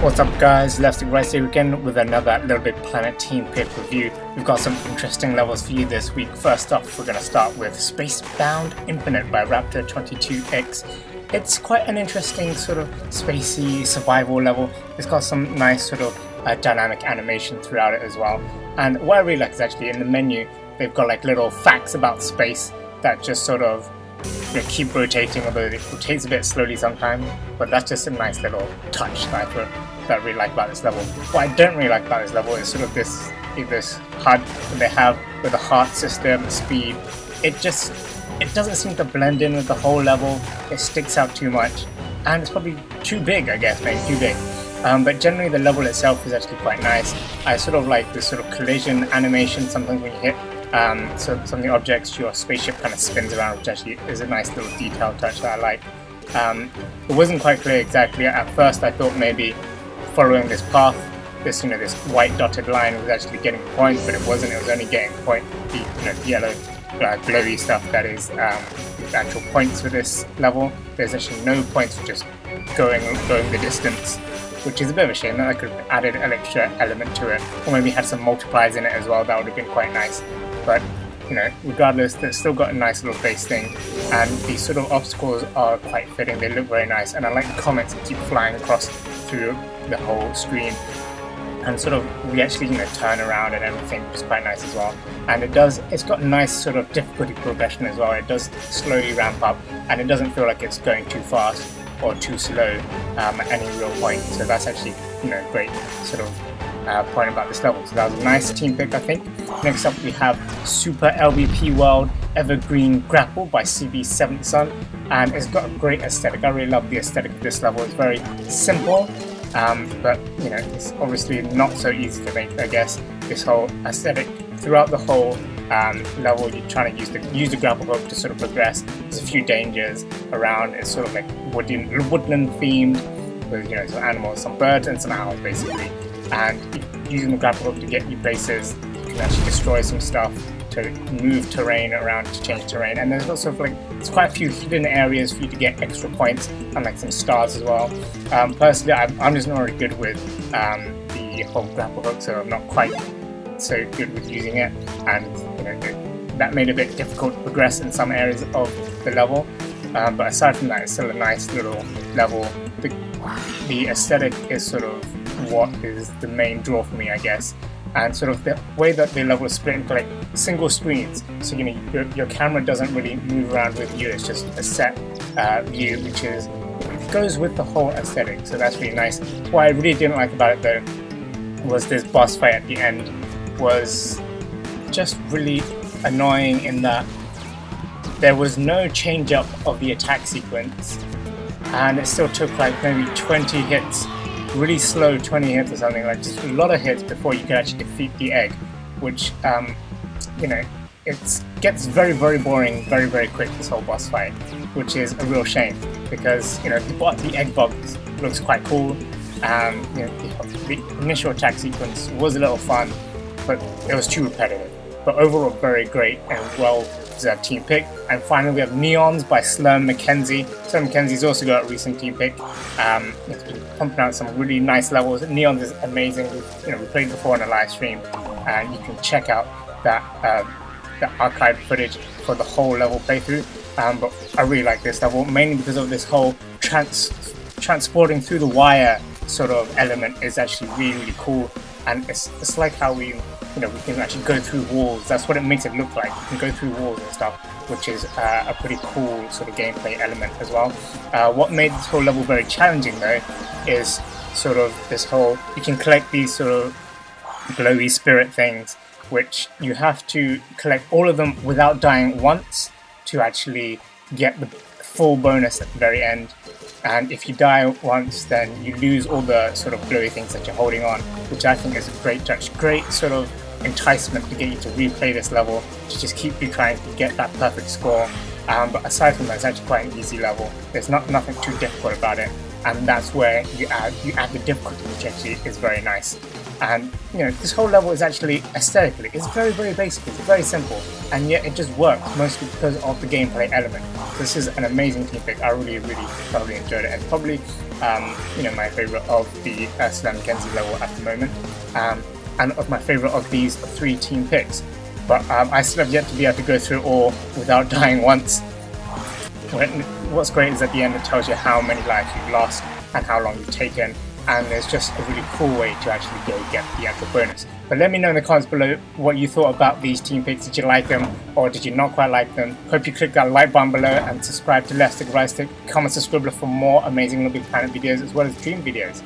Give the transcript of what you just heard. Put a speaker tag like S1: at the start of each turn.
S1: What's up guys, leftstickrightstick again with another LittleBigPlanet team pick review. We've got some interesting levels for you this week. First off, we're going to start with Spacebound Infinite by Raptor22X. It's quite an interesting sort of spacey survival level. It's got some nice sort of dynamic animation throughout it as well. And what I really like is actually in the menu, they've got like little facts about space that just sort of keep rotating, although it rotates a bit slowly sometimes, but that's just a nice little touch that I really like about this level. What I don't really like about this level is sort of this HUD that they have with the heart system, speed. It doesn't seem to blend in with the whole level. It sticks out too much, and it's probably too big, I guess, maybe too big. But generally the level itself is actually quite nice. I sort of like this sort of collision animation sometimes when you hit so some of the objects, your spaceship kind of spins around, which actually is a nice little detail touch that I like. It wasn't quite clear exactly. At first I thought maybe following this path, this white dotted line was actually getting points, but it wasn't. It was only getting the yellow glowy stuff that is the actual points for this level. There's actually no points for just going the distance, which is a bit of a shame. That I could have added an extra element to it, or maybe had some multipliers in it as well. That would have been quite nice. But regardless, they've still got a nice little base thing, and these sort of obstacles are quite fitting. They look very nice, and I like the comments that keep flying across through the whole screen, and sort of we actually turn around and everything, which is quite nice as well. And it's got a nice sort of difficulty progression as well. It does slowly ramp up, and it doesn't feel like it's going too fast or too slow at any real point. So that's actually great sort of point about this level. So that was a nice team pick, I think. Next up we have Super LBP World Evergreen Grapple by CB7 Sun, and it's got a great aesthetic. I really love the aesthetic of this level. It's very simple, but it's obviously not so easy to make, I guess. This whole aesthetic throughout the whole level, you're trying to use the grapple hook to sort of progress. There's a few dangers around. It's sort of like woodland themed with some animals, some birds and some owls basically. And using the grapple hook to get you places, you can actually destroy some stuff, to move terrain around, to change terrain. And there's also it's quite a few hidden areas for you to get extra points, and like some stars as well. Personally, I'm just not really good with the whole grapple hook, so I'm not quite so good with using it, and that made it a bit difficult to progress in some areas of the level. But aside from that, it's still a nice little level. The aesthetic is sort of what is the main draw for me, I guess, and sort of the way that the level is split into like single screens, so your camera doesn't really move around with you. It's just a set view, which goes with the whole aesthetic, so that's really nice. What I really didn't like about it though was this boss fight at the end was just really annoying in that there was no change up of the attack sequence, and it still took like maybe 20 hits, really slow 20 hits or something, like just a lot of hits before you could actually defeat the egg, which it gets very, very boring very, very quick, this whole boss fight, which is a real shame, because the egg bug looks quite cool. The initial attack sequence was a little fun, but it was too repetitive. But overall, very great and well-deserved team pick. And finally, we have Neons by SlurmMacKenzie. SlurmMackenzie's also got a recent team pick. It's been pumping out some really nice levels. Neons is amazing. We played before on a live stream, and you can check out that the archived footage for the whole level playthrough. But I really like this level, mainly because of this whole transporting through the wire sort of element is actually really, really cool. And it's like how we can actually go through walls. That's what it makes it look like. You can go through walls and stuff, which is a pretty cool sort of gameplay element as well. What made this whole level very challenging though is sort of this whole, you can collect these sort of glowy spirit things, which you have to collect all of them without dying once to actually get the full bonus at the very end. And if you die once, then you lose all the sort of glowy things that you're holding on, which I think is a great touch, great sort of enticement to get you to replay this level, to just keep you trying to get that perfect score. But aside from that, it's actually quite an easy level. There's nothing too difficult about it. and that's where you add the difficulty, which actually is very nice. And you know, this whole level is actually aesthetically, it's very, very basic, it's very simple, and yet it just works mostly because of the gameplay element. This is an amazing team pick. I really thoroughly enjoyed it, and probably you know, my favorite of the SlurmMacKenzie level at the moment, and of my favorite of these 3 team picks. But I still have yet to be able to go through all without dying once. What's great is at the end it tells you how many lives you've lost and how long you've taken, and there's just a really cool way to actually go get the actual bonus. But let me know in the comments below what you thought about these team picks. Did you like them, or did you not quite like them? Hope you click that like button below and subscribe to Left Stick Right Stick. Comment, subscribe for more amazing LittleBigPlanet videos as well as dream videos.